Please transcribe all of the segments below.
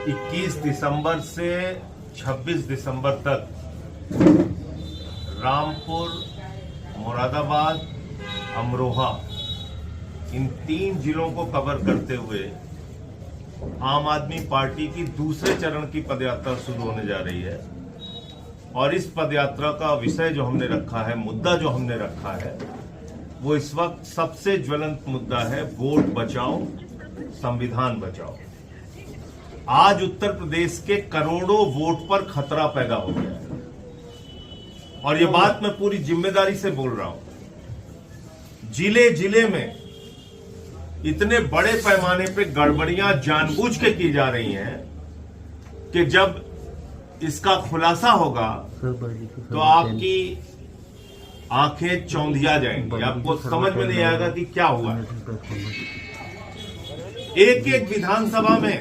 21 दिसंबर से 26 दिसंबर तक रामपुर, मुरादाबाद, अमरोहा इन 3 जिलों को कवर करते हुए आम आदमी पार्टी की दूसरे चरण की पदयात्रा शुरू होने जा रही है। और इस पदयात्रा का विषय जो हमने रखा है, मुद्दा जो हमने रखा है, वो इस वक्त सबसे ज्वलंत मुद्दा है, वोट बचाओ, संविधान बचाओ। आज उत्तर प्रदेश के करोड़ों वोट पर खतरा पैदा हो गया है और ये बात मैं पूरी जिम्मेदारी से बोल रहा हूं। जिले जिले में इतने बड़े पैमाने पे गड़बड़ियां जानबूझ के की जा रही हैं कि जब इसका खुलासा होगा तो आपकी आंखें चौंधिया जाएंगी, आपको समझ में नहीं आएगा कि क्या हुआ है। एक एक विधानसभा में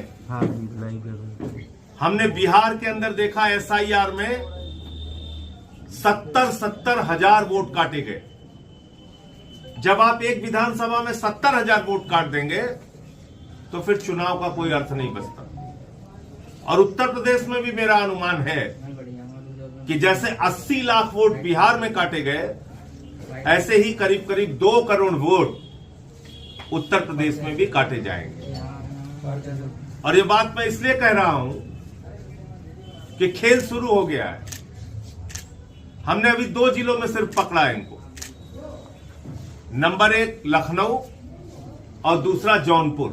हमने बिहार के अंदर देखा, एसआईआर में 70 हजार वोट काटे गए। जब आप एक विधानसभा में 70 हजार वोट काट देंगे तो फिर चुनाव का कोई अर्थ नहीं बचता। और उत्तर प्रदेश में भी मेरा अनुमान है कि जैसे 80 लाख वोट बिहार में काटे गए, ऐसे ही करीब करीब 2 करोड़ वोट उत्तर प्रदेश में भी काटे जाएंगे। और ये बात मैं इसलिए कह रहा हूं कि खेल शुरू हो गया है। हमने अभी 2 जिलों में सिर्फ पकड़ा है इनको। नंबर 1 लखनऊ और दूसरा जौनपुर,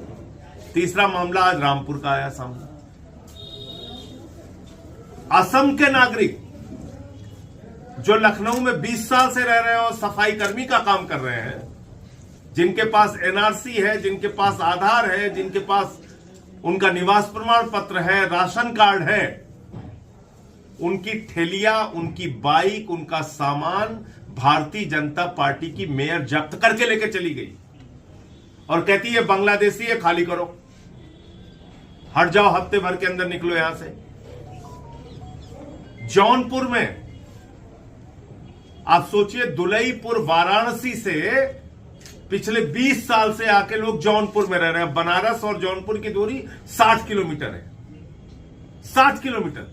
तीसरा मामला आज रामपुर का आया सामने। असम के नागरिक जो लखनऊ में 20 साल से रह रहे हैं और सफाई कर्मी का काम कर रहे हैं, जिनके पास एनआरसी है, जिनके पास आधार है, जिनके पास उनका निवास प्रमाण पत्र है, राशन कार्ड है, उनकी ठेलिया, उनकी बाइक, उनका सामान भारतीय जनता पार्टी की मेयर जब्त करके लेके चली गई और कहती है बांग्लादेशी है, खाली करो, हट जाओ, हफ्ते भर के अंदर निकलो यहां से। जौनपुर में आप सोचिए, दुलईपुर वाराणसी से पिछले 20 साल से आके लोग जौनपुर में रह रहे हैं। बनारस और जौनपुर की दूरी 60 किलोमीटर है। 60 किलोमीटर,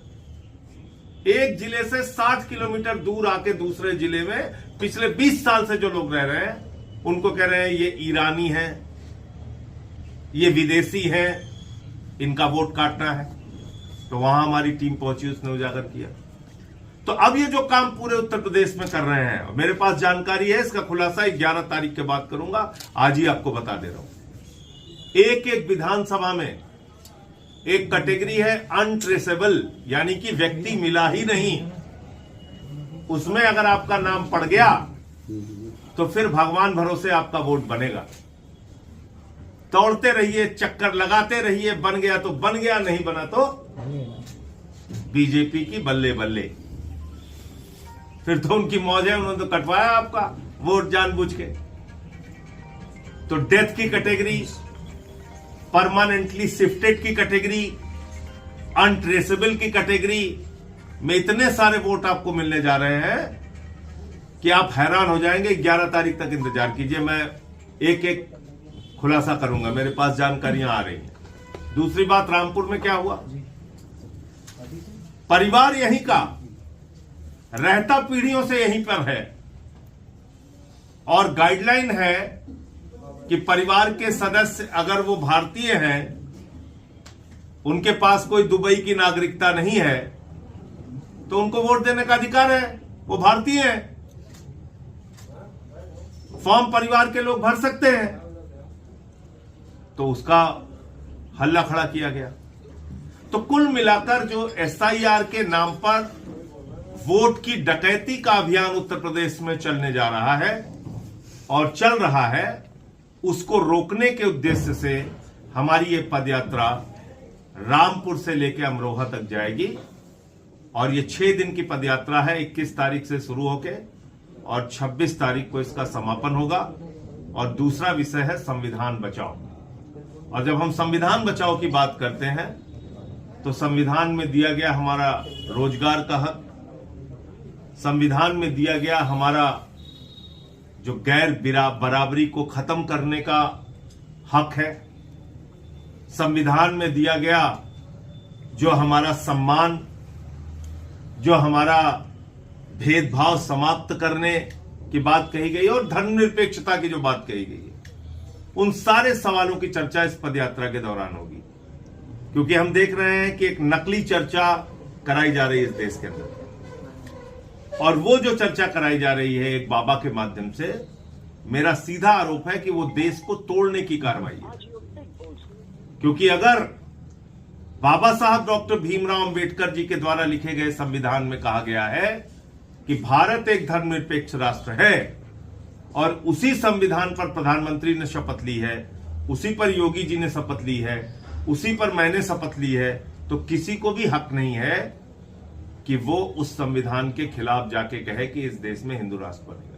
एक जिले से 60 किलोमीटर दूर आके दूसरे जिले में पिछले 20 साल से जो लोग रह रहे हैं, उनको कह रहे हैं ये ईरानी है, ये विदेशी है, इनका वोट काटना है। तो वहां हमारी टीम पहुंची, उसने उजागर किया। तो अब ये जो काम पूरे उत्तर प्रदेश में कर रहे हैं, मेरे पास जानकारी है, इसका खुलासा 11 तारीख के बाद करूंगा, आज ही आपको बता दे रहा हूं। एक एक विधानसभा में एक कैटेगरी है अनट्रेसेबल, यानी कि व्यक्ति मिला ही नहीं। उसमें अगर आपका नाम पड़ गया तो फिर भगवान भरोसे आपका वोट बनेगा। दौड़ते रहिए, चक्कर लगाते रहिए, बन गया तो बन गया, नहीं बना तो बीजेपी की बल्ले बल्ले। फिर तो उनकी मौज है, उन्होंने तो कटवाया आपका वोट जानबूझ के। तो डेथ की कैटेगरी, परमानेंटली शिफ्टेड की कैटेगरी, अनट्रेसेबल की कैटेगरी में इतने सारे वोट आपको मिलने जा रहे हैं कि आप हैरान हो जाएंगे। 11 तारीख तक इंतजार कीजिए, मैं एक एक खुलासा करूंगा, मेरे पास जानकारियां आ रही हैं। दूसरी बात, रामपुर में क्या हुआ? परिवार यहीं का, रहता पीढ़ियों से यहीं पर है और गाइडलाइन है कि परिवार के सदस्य अगर वो भारतीय हैं, उनके पास कोई दुबई की नागरिकता नहीं है, तो उनको वोट देने का अधिकार है, वो भारतीय हैं। फॉर्म परिवार के लोग भर सकते हैं। तो उसका हल्ला खड़ा किया गया। तो कुल मिलाकर जो एसआईआर के नाम पर वोट की डकैती का अभियान उत्तर प्रदेश में चलने जा रहा है और चल रहा है, उसको रोकने के उद्देश्य से हमारी ये पदयात्रा रामपुर से लेकर अमरोहा तक जाएगी। और ये 6 दिन की पदयात्रा है, 21 तारीख से शुरू होके और 26 तारीख को इसका समापन होगा। और दूसरा विषय है संविधान बचाओ। और जब हम संविधान बचाओ की बात करते हैं तो संविधान में दिया गया हमारा रोजगार का हक, संविधान में दिया गया हमारा जो गैर बराबरी को खत्म करने का हक है, संविधान में दिया गया जो हमारा सम्मान, जो हमारा भेदभाव समाप्त करने की बात कही गई और धर्मनिरपेक्षता की जो बात कही गई है, उन सारे सवालों की चर्चा इस पदयात्रा के दौरान होगी। क्योंकि हम देख रहे हैं कि एक नकली चर्चा कराई जा रही है इस देश के अंदर, और वो जो चर्चा कराई जा रही है एक बाबा के माध्यम से, मेरा सीधा आरोप है कि वो देश को तोड़ने की कार्रवाई है। क्योंकि अगर बाबा साहब डॉक्टर भीमराव अंबेडकर जी के द्वारा लिखे गए संविधान में कहा गया है कि भारत एक धर्मनिरपेक्ष राष्ट्र है, और उसी संविधान पर प्रधानमंत्री ने शपथ ली है, उसी पर योगी जी ने शपथ ली है, उसी पर मैंने शपथ ली है, तो किसी को भी हक नहीं है कि वो उस संविधान के खिलाफ जाके कहे कि इस देश में हिंदू राष्ट्र बनेगा।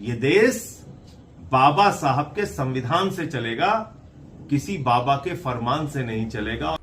ये देश बाबा साहब के संविधान से चलेगा, किसी बाबा के फरमान से नहीं चलेगा।